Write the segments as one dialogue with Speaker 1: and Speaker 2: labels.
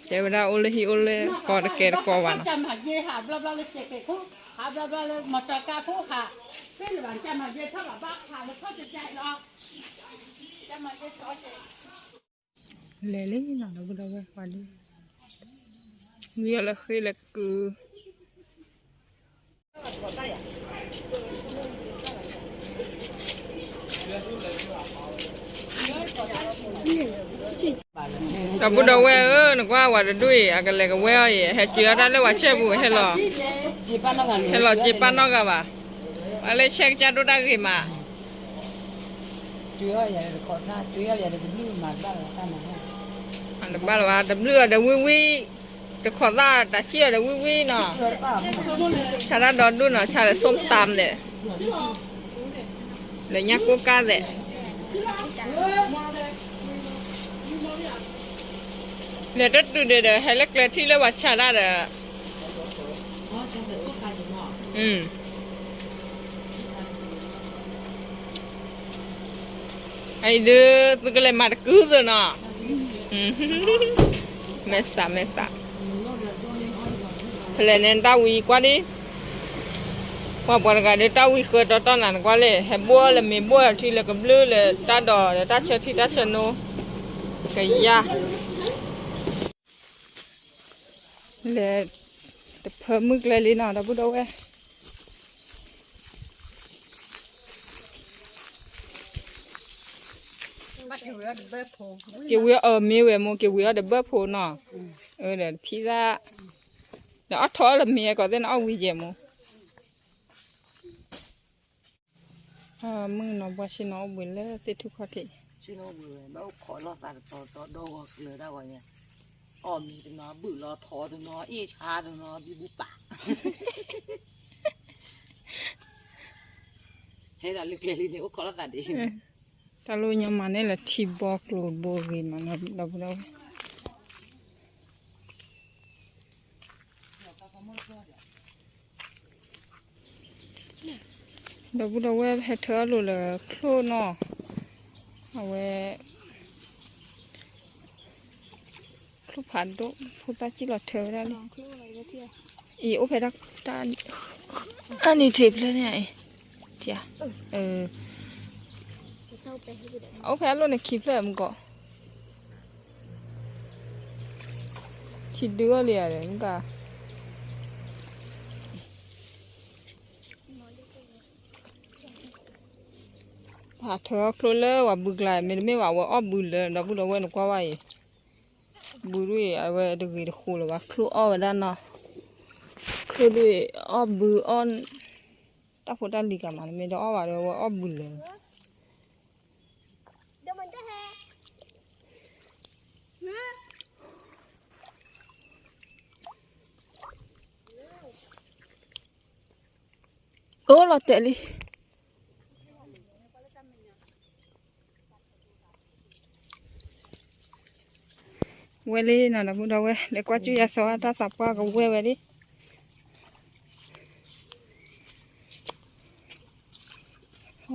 Speaker 1: เจ้าดาโอเลฮิโอเลกอดเกตกอวัน
Speaker 2: จำหาเย่หาบลาบลาเลยเจ๊กเขาหาบลาบลาเลยมาตากาผู้หาเป็นหลังจำหาเย่ถ้าแบบบ้าหาแล้วเขาจะใจเนาะจำหาเย่ซอยเจ๊
Speaker 1: เลลี่น่ะเราบุดเอาไว้วันนี้เวียละคือละกูเราบุดเอาไว้นึกว่าว่าจะด้วยอะไรกันเลยก็เว้ยให้เจือได้เลยว่าเชื่อบุให้หรอให้หรอจีปันนอกกันป่ะอะไรเช็คจะดูได้กี่มา
Speaker 2: เจืออย่าขอซาเจืออย่าเดือดมาบ้านละกันนะ
Speaker 1: อันนั้นบ้านว่าดำเลือดเดือดวิวิจะขอซาแต่เชื่อเดือดวิวิเนาะชาดาดอนดูเนาะชาเลยส้มตำเนี่ยเลยยักกูก้าเนี่ยเนี่ยรถดูเดี๋ยวให้เล็กเลยที่เรียกว่าชาดาเด้อไอ้เด้อตึกเลยมาตะกู้ซะเนาะเมษาเพลนตาวีกว่าดิว่าปนกันเดตาวีคือตอนนั้นกว่าเลยให้บัวเลยมีบัวที่เลยกับเลือเลยตาดอเลยตาเชที่ตาเชโนก็ยาเลยแต่เพิ่มมึกเลยลีน่าดับบุดเอาไว้เกี่ยวมีเวโมเกี่ยวเดบเบอร์โพน่ะเดี๋ยวพิซซ่าเดี๋ยวอัดทอดละเมียก็ได้เอาวิเจโมมึงน้องว่าชิโนบุญเลยติดทุกข้อที่
Speaker 2: ชิโนบุญเลยบ้าขอรอดต่อโดกเลยได้วันเนี่ยมีตัวน้อบื้อรอทอตัวน้อชาตัวน้อบีบุปะเฮ้ยเราเล็กๆนี่ก็ขอรอดดี
Speaker 1: ตาลุยมันเนี่ยแหละที่บอกโลดโบกีมันเราบุเราเราบุเราเว้ยให้เธอรู้เลยครูเนาะเอาไว้ครูผ่านดูผู้ตาจิหลอดเธอได้เลยอีโอเพดักตาอันนี้ทิพย์เลยเนี่ยจ้ะเอาแพ้ลงในคลิปเลยมึงก็ชิดเดือเลยอะไรมึงก็พาเธอครูเลยว่าบึกไหลไม่ว่าว่าอ้อบึกเลยเราพูดเอาไว้หนูก็ว่าบึกด้วยเอาไว้ดึกดึกครูเลยว่าครูอ้อไว้ด้านนอกครูด้วยอ้อบึกอ้อนตาพูดด้านดีกันมันไม่ได้อ้อว่าเลยว่าอ้อบึกเลยโอ้เราเตะลิเวลีน่ะนะพูดเอาไว้เด็กว่าจุยาสวัสดิ์สับว่าก็เวลี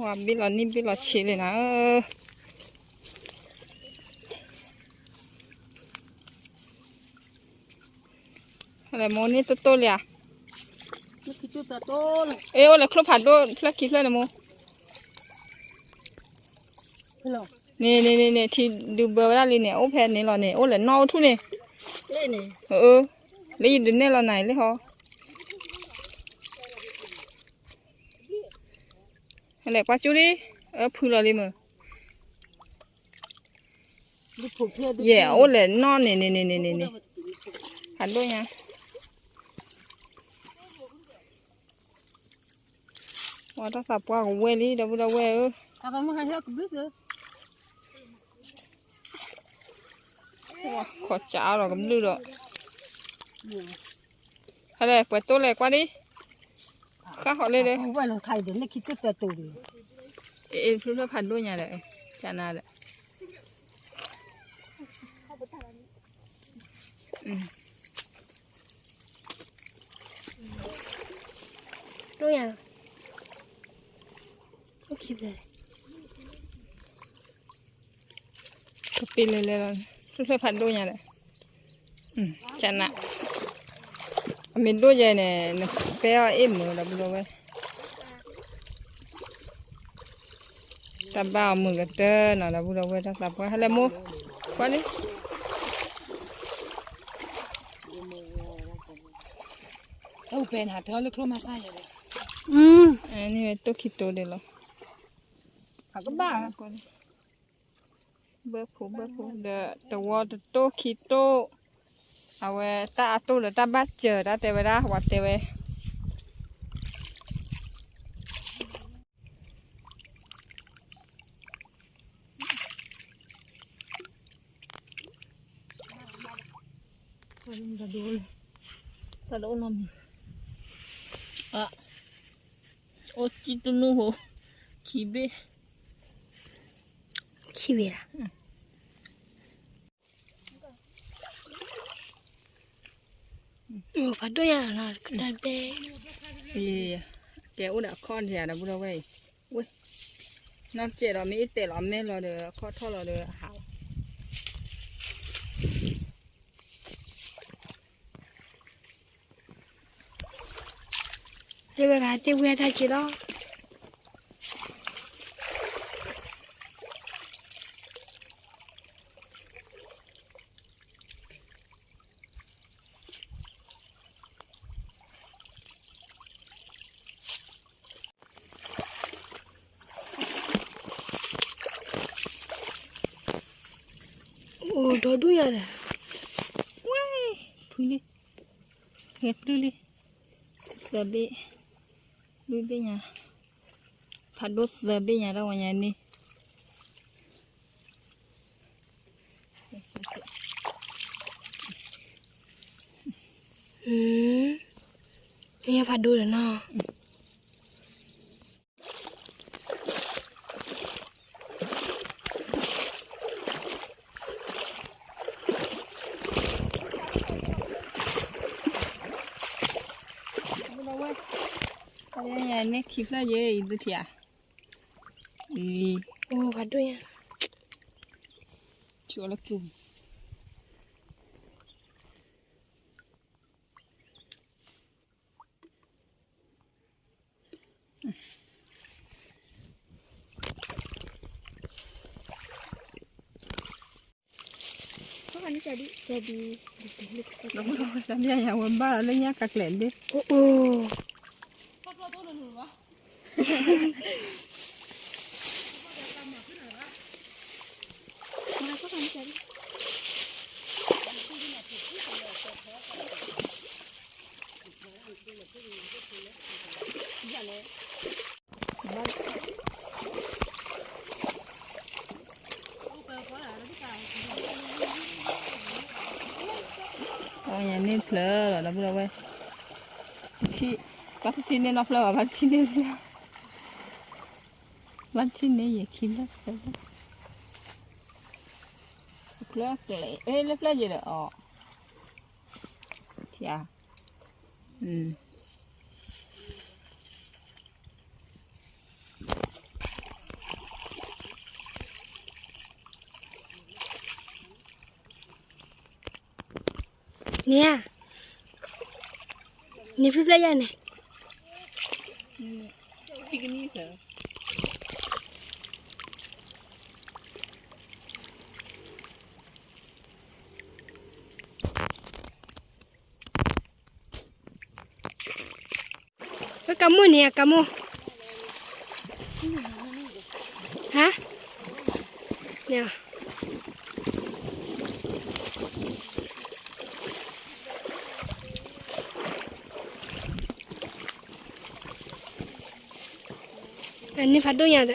Speaker 1: ว่าบิลนี่บิลชิเลยนะอะไรโมนี่ตัวโตเลยอ่ะโอเลยครบผัดด้วยพลักคิดเลยนะโมนี่ที่ดูเบอร์ได้เลยเนี่ยโอแพนนี่หรอเนี่ยโอเลยนอทุเนี่ยเลยยินดีเนี่ยเราไหนเลยเหรออะไรกว่าจุดิพูดอะไรมั้งโอเลยนอนนี่ผัดด้วยยังว่าถ้าสับว่าเวลี่เดี๋ยวเราเวขอจ้าเราก็ไม่รู้หรอกอะไรเปิดตัวเลยกว่านี้ข้าขอเลย
Speaker 2: ว่าเราไทยเดี๋ยวนี้คิดจะเสียตัวเลย
Speaker 1: เพื่อพันด้วยไงเลยจานาเลย
Speaker 3: ด้วยยังโอเคเลย
Speaker 1: ก็ปีเลยเลยเราทุกเสื้อผัดด้วยยังเลยจันนะมีด้วยยังเนี่ยเปียเอ็มเลยดับด้วยตาบ้ามือกันเต้นน่ะดับด้วยตาบ้าให้เลยมูกว่านี้
Speaker 2: เอาเป็นหาเธอเลยครัวมาใส่เลย
Speaker 1: อันนี้เป็นตัวคิดตัวเดียวหาก็บ้าก่อนเบิกผูเดตัวตัวคิดตัวเอาไว้ตาตัวหรือตาบ้าเจอตาเตวดาวัดเตวตาดูน้ำอ่ะโอ้จิตนูโหขี้เบ้
Speaker 3: ขี้เบียร์โอ้ผัดด้วยยังนะกระดาษแดง
Speaker 1: เย่แกอุดข้อนเสียนะบุเราไว้เว้ยน้ำเจ็ดเราไม่เตะเราไม่เราเดือข้อท่อเราเดือหาว
Speaker 3: เดี๋ยวกันเดี๋ยวกันทักจีรอโอ้ดอดูยังเลย
Speaker 1: เว้ยพุลิเห็บดูลิเสือเบ้ดูเบ้เนี่ยผัดรสเสือเบ้เนี่ยเราวันนี้
Speaker 3: นี่ผัดดูเลยเนาะ
Speaker 1: นี่คลิปแล้วเยอะอีกดูทีอ่ะ
Speaker 3: โอ้ผัดด้วยยัง
Speaker 1: ชัวร์ละกุ่ม
Speaker 3: อันนี้jadi
Speaker 1: แล้วเราทำยังไงวันบ้าแล้วเนี่ยกักแหลนดิ
Speaker 3: โอ้
Speaker 1: อ๋ออย่างนี้เพลอเหรอแล้วเราไว้ที่วัดที่นี่นอกเพลอวัดที่นี่เลยวัดที่นี่อย่าคิดแล้วเพลอเลยเอ้ยแล้วเพลอเยอะอ๋อที่อ่ะ
Speaker 3: เนี่ยนี่ฟิปเลยยังเนี่ย
Speaker 1: ที่นี่เหรอ
Speaker 3: kamu nih ya kamu hah ya ini padunya ada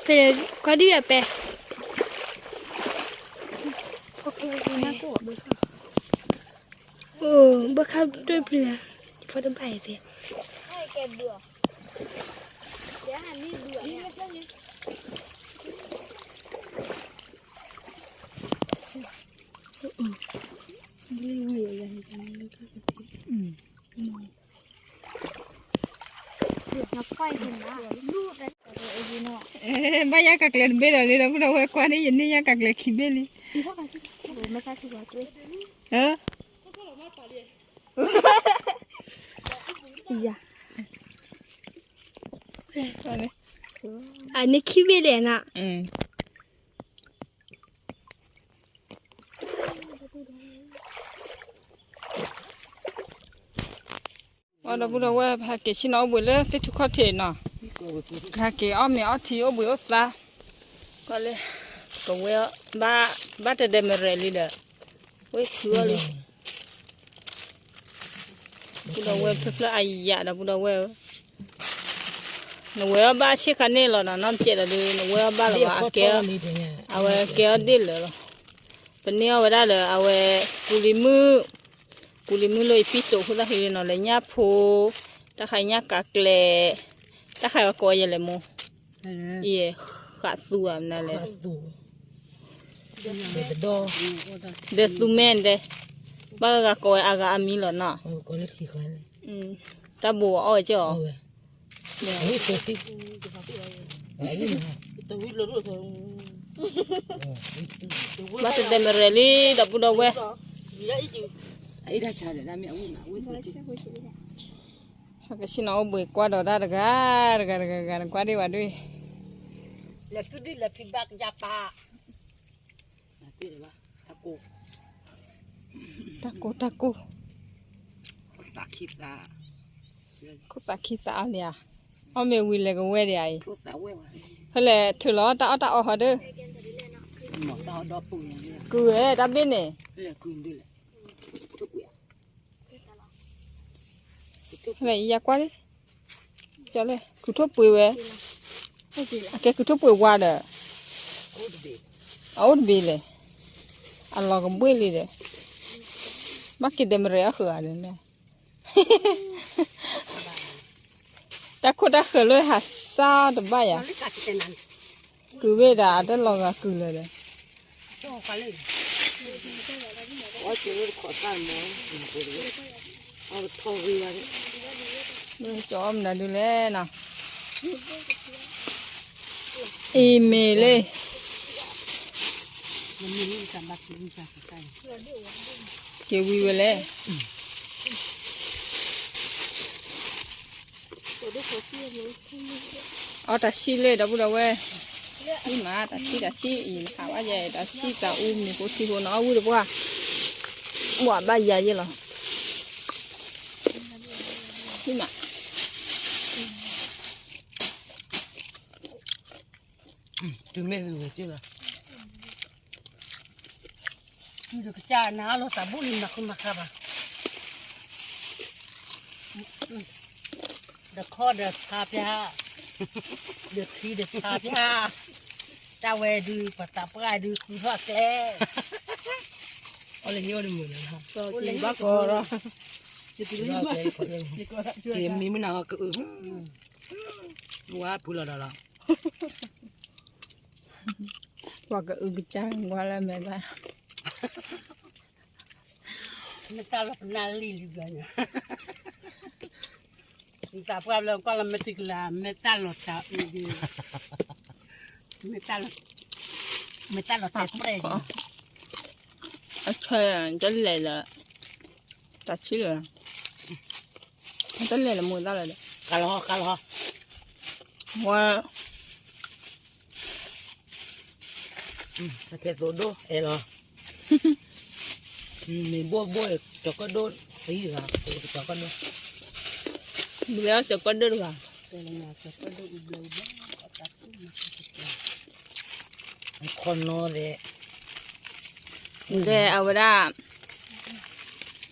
Speaker 3: Pero, ¿cuál día, pe? Ok. โอ้บ่เข้าด้วยเปลือกพอต้องไปเสีย
Speaker 4: ให้แกเบื่อเดี๋ยวหันนี่เบื่อเนี่ย เบื่อนับไฟเห็นนะลูกแต่ไอ้ยีนอ
Speaker 1: ba ya ka klen be la le da bu da we kwa ni yin ni ya ka kle ki be li
Speaker 4: อีพ่อกันที่ไม่ใช่ที่ว่าตัว
Speaker 1: ha
Speaker 4: อีอะ
Speaker 1: ale
Speaker 3: อันนี้คิดไปเลยนะ
Speaker 1: da bu da we ha ke chi no bu le te tu ko te na ha ke o me o ti o bu o sa ko le ko we ba te de me re li da we ku li bu da we pe pla ai ya da bu da we no we ba chi ka ne lo na no che da de no we ba la ba ke a we ke de le lo pe ni o da le a we kulimu lo ipito hu da hi no le nya pho ta khai nya ka kle ta khai ko ye le mo ye kha su am na le de su men de ba ga ko aga ami lo na
Speaker 5: ko le si khan
Speaker 1: ta bo o jo
Speaker 5: wi so ti ai ni to wi lo ro so
Speaker 1: ba te de me re li da bu da we
Speaker 5: ai da cha da me wi ma wi so ti
Speaker 1: ha ke chi no bu kwa do da ga kwa di wa dui
Speaker 2: le tu di le pi bak ja pa
Speaker 5: ti ba
Speaker 1: ta ko
Speaker 5: ta ki ta
Speaker 1: ko sa ki sa alia o me wi le ko we de ai
Speaker 5: ko ta we wa
Speaker 1: hele thu lo ta o ha de
Speaker 5: mo ta do pu ni
Speaker 1: ku e da bin ne
Speaker 5: le ku ndi le tu ku ya
Speaker 1: hele ya kwa đi cho le ku thop pui we ke ku thop pui wa de
Speaker 5: ko de
Speaker 1: out bi le a lo ko bui li de ma ki de mre a khua de ne ta ko da khờ lo ha sa de ba ya
Speaker 2: le ka ti nan
Speaker 1: ku we da de lo ga ku le de
Speaker 2: to ka le
Speaker 5: o che le ko ta mo ni ko de o to wi ya
Speaker 1: nó cho ông là đưa lên nào mê lên
Speaker 2: ni ni ka ba ti ni ka ka
Speaker 1: kêu vui về lên ở ta xí lên đâu đâu về đi mà ta xí in thảo á vậy ta xí ta mình có xí hồ nó vui được quá bỏ ba giờ vậy rồi đi mà
Speaker 5: tu me lu che la
Speaker 2: ni do cha na lo ta bu ni na ku na ka ba the call the tapia the tree the tapia ta we du pa ta pra du ku ha kle
Speaker 5: o le yo ni mo la ha
Speaker 1: so chị bác có rồi
Speaker 5: ti ti ni ma ti mi mi na ka wa pu la la
Speaker 1: qua cái cái trang qua là mẹ ta
Speaker 2: Meta lo na li li ganya. Meta problem ko la metik la meta lo ta meta lo ta spray.
Speaker 1: chơi cái này là ta chỉ là cái này là mua ra là
Speaker 5: ka lo
Speaker 1: hoa
Speaker 5: sa pe do e lo mi bo to ko do ai ra to ko do
Speaker 1: bây giờ sẽ có được à
Speaker 5: con no de
Speaker 1: để ở đây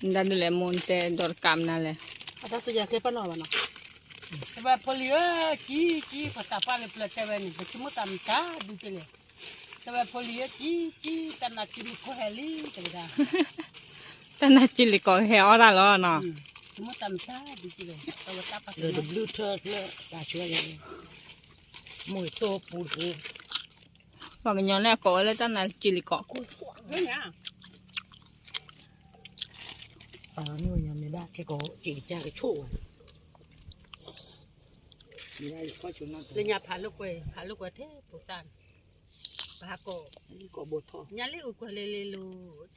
Speaker 1: đã được làm món tê đọt cam nàoเลย
Speaker 2: Ata suja siapa no bana. Sebab polio ki pa ta pa le plate bani. Cuma tam ta du tele. แต่ว่าพอเลี้ยจี้กันน่ะกินข้าวเฮลี่จังจ้ะ
Speaker 1: แต่น่าจิลิก็เฮอละล้อเนาะ
Speaker 2: สมมติตำชาดิจิเลยแต่ว่าตาปาก
Speaker 5: เลย blue turd เลยตาช่วยเลยมวยโตปูด
Speaker 1: ว่ากันย้อนแล้วก็เลยแต่น่าจิลิก็
Speaker 2: เฮ้ยเนี่ย
Speaker 5: นี่วันยังไม่ได้แค่ก็จีจ้าก็ชั่วไม่ได้ก็ชุนนั่น
Speaker 2: เลยเนี่ยพาลูกไปเทปุสานพาโก
Speaker 5: นี่ก็บดทอ
Speaker 2: ยันลิอุกเลเลลู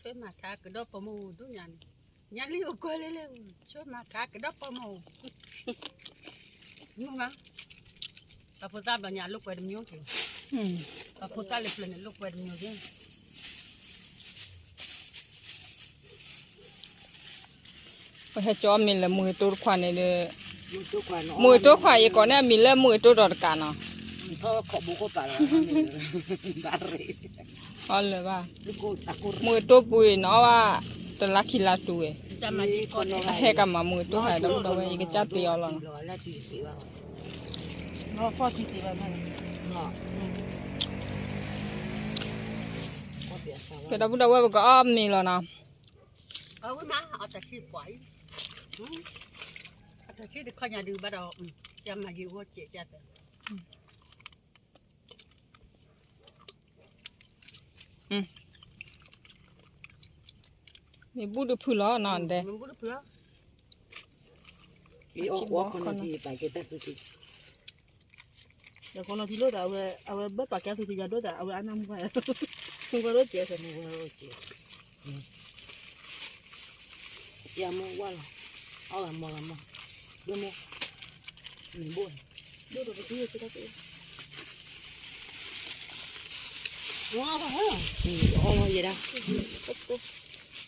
Speaker 2: ช่วยมาทากระดอบประมูดูยันลิอุกเลเลช่วยมาทากระดอบประมูนู่นนะพาพุทธาบัญญัติลูกไปดมยุ่งจริงพาพุทธาเลยเปลี่ยนลูกไปดมยุ่งจริง
Speaker 1: ไปให้จอมีละมือตัวควานนี่เด้อ
Speaker 5: มือตัวควาน
Speaker 1: มือตัวควายอีก่อนเนี่ยมีละมือตัวดอดกันเนาะ
Speaker 5: เขาขอบุกเข้าไปแล้วบาร์เร่
Speaker 1: อ๋อเลยว่า
Speaker 5: ลูกกูตะกุร
Speaker 1: มือตัวปุยเนาะว่าตะลักขิลาตัว
Speaker 2: จะมาดีก่อนเลย
Speaker 1: ให้กับมามือตัวหายดำตัวอีกจัดเตียวลอง
Speaker 5: รอแล้วจีสีว่า
Speaker 2: รอพ่อที่ตีไปนั่น
Speaker 5: เนาะก็เปียกสาว
Speaker 1: ก็ดับดับว่าก็อ้อมมีแล้วนะ
Speaker 2: เอาไว้มาเอาแต่ชีพไว้เอาแต่ชีพเขาอย่าดูบ้าดอกจะมาอยู่ว่าเจ๊จัด
Speaker 1: มีบูดูพูล้อนอนเด้
Speaker 2: มันบุรุษเพื่อ
Speaker 5: มีออกว่าคนที่ไปก็ได้สุด
Speaker 6: Ya kono tilo da awe ba pa kya tu ya do da awe anam ba. Ku ba ro che se
Speaker 5: มือว่าจียามือว่าเอาละมอละมอดูมั้ยมีบุญ
Speaker 6: do do tu ye ta ke.
Speaker 2: ว้าวเหรอ
Speaker 5: เอาละเยอะ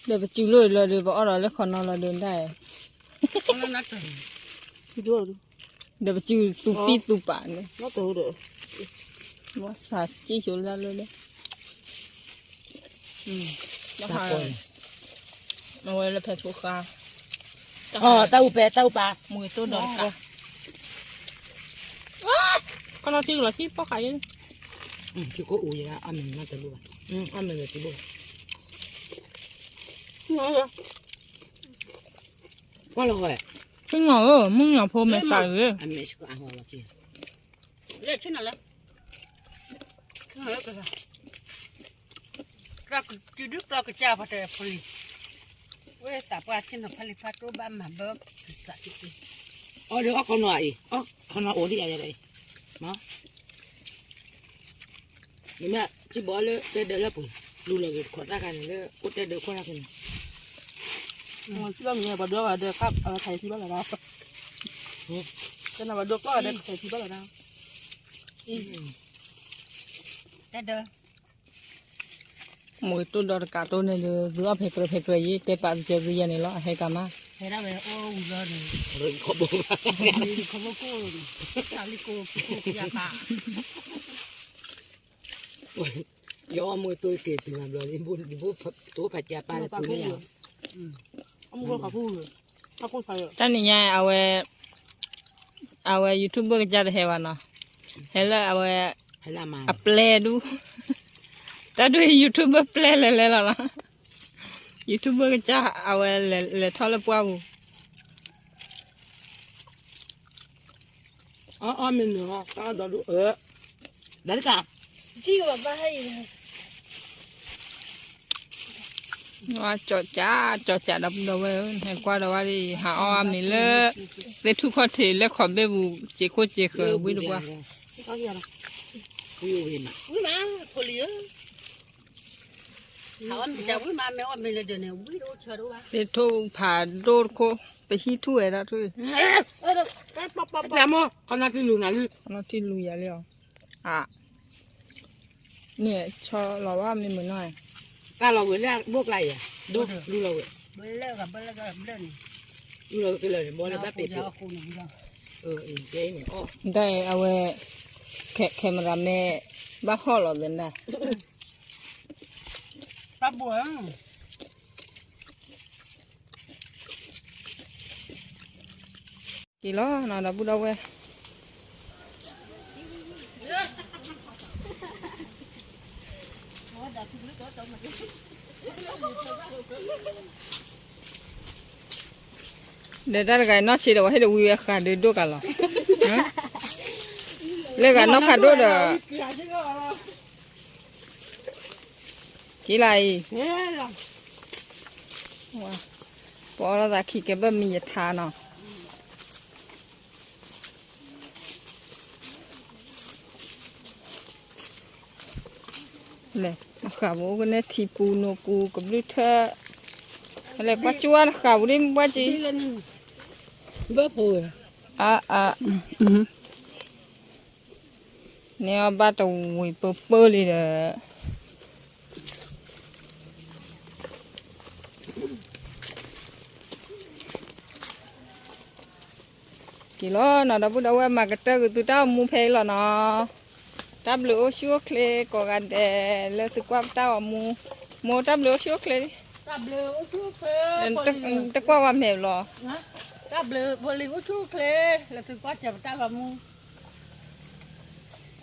Speaker 1: เดี๋ยวไปจิ้วเลยเลยเดี๋ยวบอกอะไรแล้วคนนอนเราเดินได้
Speaker 2: คนนั้นนักเตะ
Speaker 6: Ti do do.
Speaker 1: เดี๋ยวไปจิ้วตุปีตุปานเลย
Speaker 6: No to do.
Speaker 1: ว่าสาจี้ชุลาเลยเลยแล้ว
Speaker 5: ตะ
Speaker 1: หา
Speaker 5: กอน
Speaker 1: เอาไว้แล้วแพ้ทุกข้า
Speaker 5: อ๋อเต้าแปะเต้าปลา
Speaker 1: มือตัวดอนกะก็เราที่เราที่ป้าขาย
Speaker 5: ชิโก้อูยละอามันน่าจะรู้อามันจะรู้
Speaker 6: No ya.
Speaker 5: ว่าเราเหรอ
Speaker 1: ซึ่งเหรอมึงอย่าพูดไม่ใส่เลย
Speaker 5: อามันชิโก้อ่างว่าจี
Speaker 2: เรียกชื่ออะไรชื่ออะไรกันเราจุดเราก็จ้าพัดพลีเว้ยแต่ว่าชื่อพลีพัดตัวบ้านมาเบิ้มสักที
Speaker 5: อ๋อเดี๋ยวก็คนหน่อยอ๋อคนหน่อยโอ้ดีอะไรมานี่แม่ที่บอกเลยเดี๋ยวแล้วปุ๊บรู้เลยขอตากันเลยกูเดี๋ยวคนละคน
Speaker 6: No ti lo mi ba do wa de kap awe thai ti ba la da. Kana ba do ko de thai ti ba la da.
Speaker 2: แต่เด้อ
Speaker 1: มือตัวดอนกะตัวเนี่ยเดี๋ยวเพกเพกยี่เตปัดเจอวิญญาณนี่ละให้กันมา
Speaker 2: เฮ้ยเราไปโอ้ยเลย
Speaker 5: เรื่องขบวน
Speaker 2: นี่เขาบอกกูชาลิโก้กูยาป่า
Speaker 5: ย้อมือตัวเกิดถึงแบบนี้บุญบุญตัวปัจจัยปานตัวนี้
Speaker 6: Am ko ka fu. Ka ko fa yo.
Speaker 1: ตอนนี้ไงเอาไว้ยูทูบเบอร์จัดให้วะเนาะเฮ้ยแล้วเอาไว้
Speaker 5: ให้ละมา
Speaker 1: อัปเลดูแต่ด้วยยูทูบเบอร์เปลเลยเลยล่ะยูทูบเบอร์จะเอาไว้เลยทอดละปัวบู
Speaker 5: อ๋อมันเนาะก็ดอดูได้กับ
Speaker 3: Ji ba ba hai ni.
Speaker 1: ว่าจอดจ้าดับดาวให้กว่าดาวดิหาอ้อมนี่เลยเลยทุกคนเทเลยขอเบบูเจโคเจเควิดูว่า
Speaker 6: Ka ya la.
Speaker 5: วิวเห็น
Speaker 2: วิ่งมาพลีถามว่าจะวิ่งมาแม้ว่าไม่เลยเดินเนี่ยวิ่งรู้เชื่อรู้ว่า
Speaker 1: เลยทุผ่าโดดโคไปฮีทุ่ยแล้วทุ่ย
Speaker 5: แต่หมอเขานักที่รู้นะลูก
Speaker 1: เราที่ลุยแล้วอ่ะเนี่ยชอเราว่ามีเหมือนหน่อย
Speaker 5: ถ้าเราเวลาพวกไรอ่ะดูเราเว
Speaker 2: เบลเล่กับเบลเล่กับเล่น
Speaker 5: ดูเราก็เลยบอลแบบเป๊ะ
Speaker 2: ยาวคู่หนึ่งยาว
Speaker 5: เจ๊เนี่ยอ๋อ
Speaker 1: ได้เอาไว้แคมราแม่บ้าห่อเราเดินได้
Speaker 2: ปลาบัว
Speaker 1: กี่ล้อน่าดับบุดเอาไว้ เดี๋ยวได้กันนอกชีเดี๋ยวให้ดูวิวขาดูดูกันหรอเล่กันนอกขาดูเด้อจีไรว้าพอเราจะขี่เก็บแบบมีทานเนาะเลยขาบุกันเนี่ยทีปูโนปูกับลูกเธออะไรกว่าจวนขาบุริมว่าจี
Speaker 2: bơ phù
Speaker 1: เนี่ยบ้าตัววิปเปอร์เลยเด้อกี่ล้อเนาะดับบุดเอาไว้มากระเตอร์ตัวเจ้ามูเพลหรอเนาะดับเหลือชัวเคลก่อกันแต่เลือกสึกว่าเจ้ามูดับเหลือชัวเคล
Speaker 2: tắp lừa ô chú
Speaker 1: ตะกว่าว่าแมวหรอ
Speaker 2: tắp lừa bồ lì ô chú khê là từ quá chậm ta vào mua